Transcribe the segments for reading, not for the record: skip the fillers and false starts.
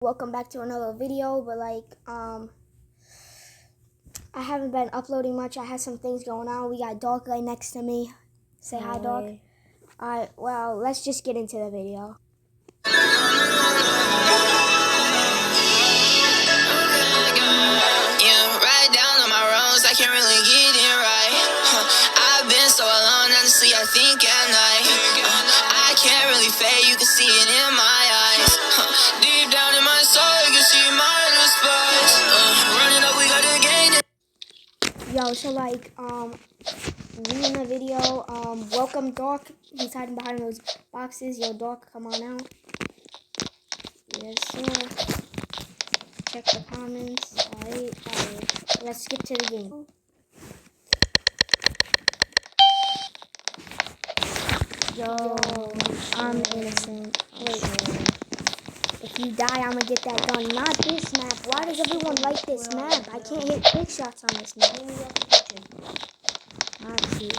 Welcome back to another video, but I haven't been uploading much. I had some things going on. We got Dog right next to me. Say hi, Dog. Alright, well, let's just get into the video. Right down on my roads, I can't really get it right. I've been so alone, honestly, I think at night. I can't really fade, you can see it in my eyes. Deep down in my soul, you can see my spots. Running up, we gotta gain it. Yo, so we in the video, welcome Dog. He's hiding behind those boxes. Yo, Dog, come on out. Yes, sir. Check the comments. Alright. Let's skip to the game. Yo, I'm innocent. Wait. If you die, I'm gonna get that gun. Not this map. Why does everyone like this map? I can't hit quick shots on this map. Let's see.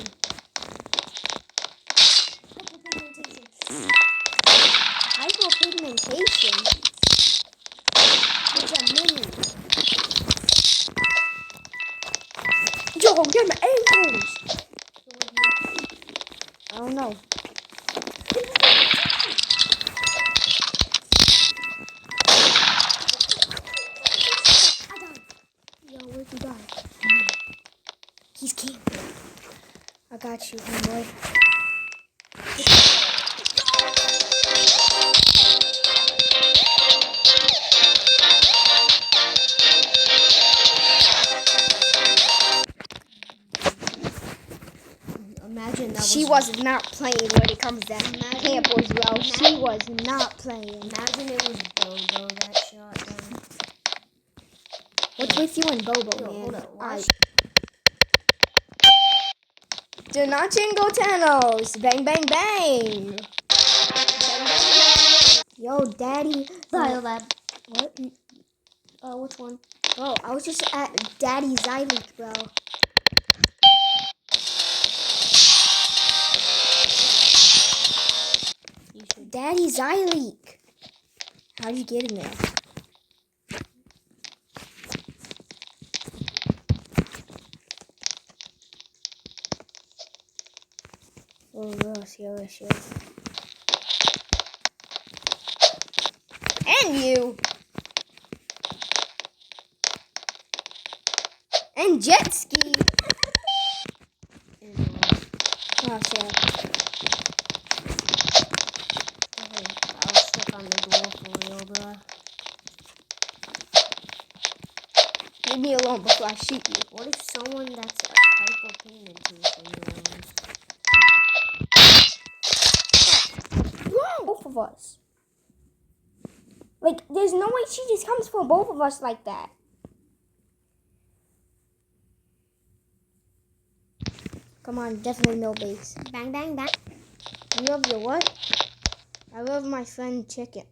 Hypopigmentation. It's a mini. Yo, get my ankles. I don't know. Yo, where'd you die? He's camping. I got you, homeboy. Imagine that She was not playing when it comes to campers, bro. She was not playing. Imagine it was Bobo that shot them. What's with you and Bobo, Yo, man? hold up. Alright. Donachingo Tanos. Bang, bang, bang. Yo, Daddy. Biolab. What? Which one? Bro, I was just at Daddy Zyleek, bro. Daddy Zyleek. How'd you get in there? Oh, yes. And you. And jet ski. Oh, shit. I'll stick on the door for real, bro. Leave me alone before I shoot you. What if someone that's hypopigmentation? Whoa! Both of us. Like, there's no way she just comes for both of us like that. Come on, definitely no base. Bang, bang, bang. You love your what? I love my friend Chicken.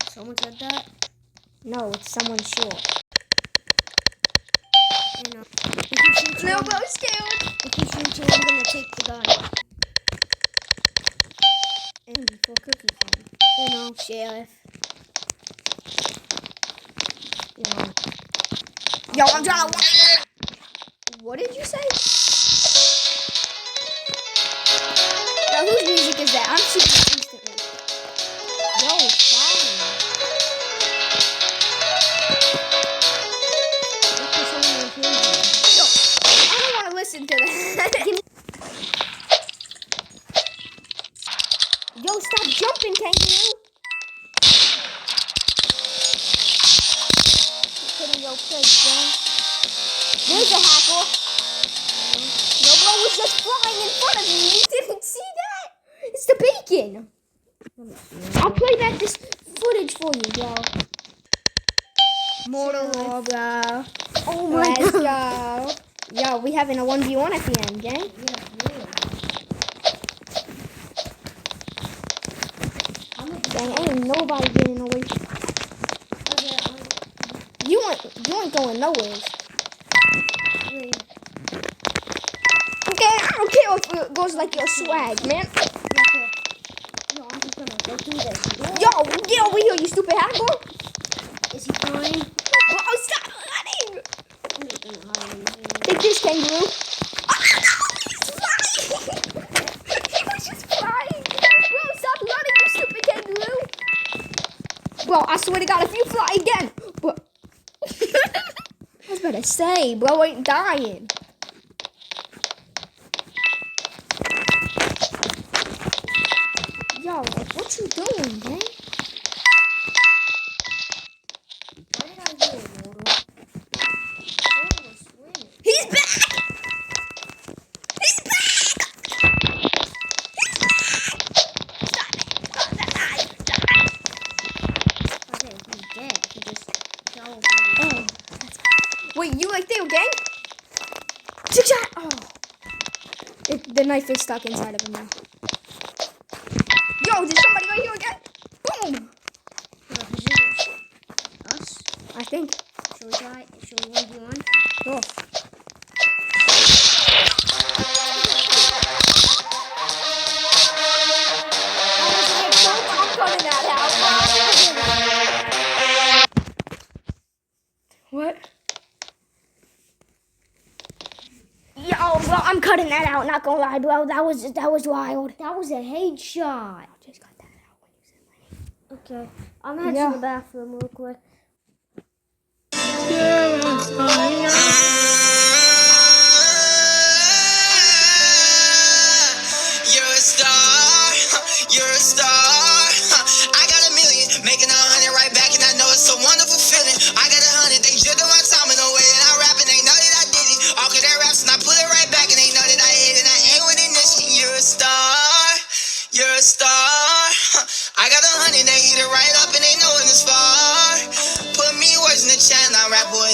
Someone said that? No, it's someone short. You know. If you shoot you, No, bro, scared. if you shoot you, I'm gonna take the gun. And before Cookie came. You know. Sheriff. You know. Yo, I'm trying to... What did you say? Now, whose music is that? I'm shooting instantly. Yo, fine. Yo, I don't want to listen to that. Yo, stop jumping, kangaroo. Put in your place, bro. There's a hacker. No, bro, was just flying in front of me. You didn't see that? It's the beacon. I'll play back this footage for you, bro. Mortal Law, bro. Oh my Let's god. go. Yo, we having a 1v1 at the end, gang. Dang, ain't nobody getting away. You ain't going nowhere. Okay, I don't care if it goes like your swag, man. Yo, I'm just gonna go through this. Yo, get over here. here, you stupid hacker. Is he flying? Oh, stop running. I'm just gonna hide in here. Take this, kangaroo. Oh, no, he's flying. He was just flying. Bro, stop running, you stupid kangaroo. Bro, I swear to God, if you fly again. Bro. I was about to say, bro ain't dying. Yo, like, what you doing, man? Why did I hear a water? Someone was swimming. He's back! He's back! Okay, he's dead. He just fell over. Oh. Wait, you like there again? Trick shot! Oh. The knife is stuck inside of him now. Yo, there's somebody right here again! Boom! Is it us? I think. Shall we try? Shall we 1v1? Oh. I'm cutting that out. What? Yo, bro, I'm cutting that out. Not gonna lie, bro. That was wild. That was a headshot. Just cut that out when you said my name. Okay, I'm heading Yeah. to the bathroom real quick. You're a star, you're a star. I got a million, making 100 right back, and I know it's a wonderful feeling. I got 100, they juggle my time in the way that I rap, and they know that I did it. All of their raps, and I put it right back, and they know that I hit it. I ain't winning this shit. You're a star, you're a star. I got 100, they eat it right up, and they know when it's far. Put me words in the chat, and I rap, boy,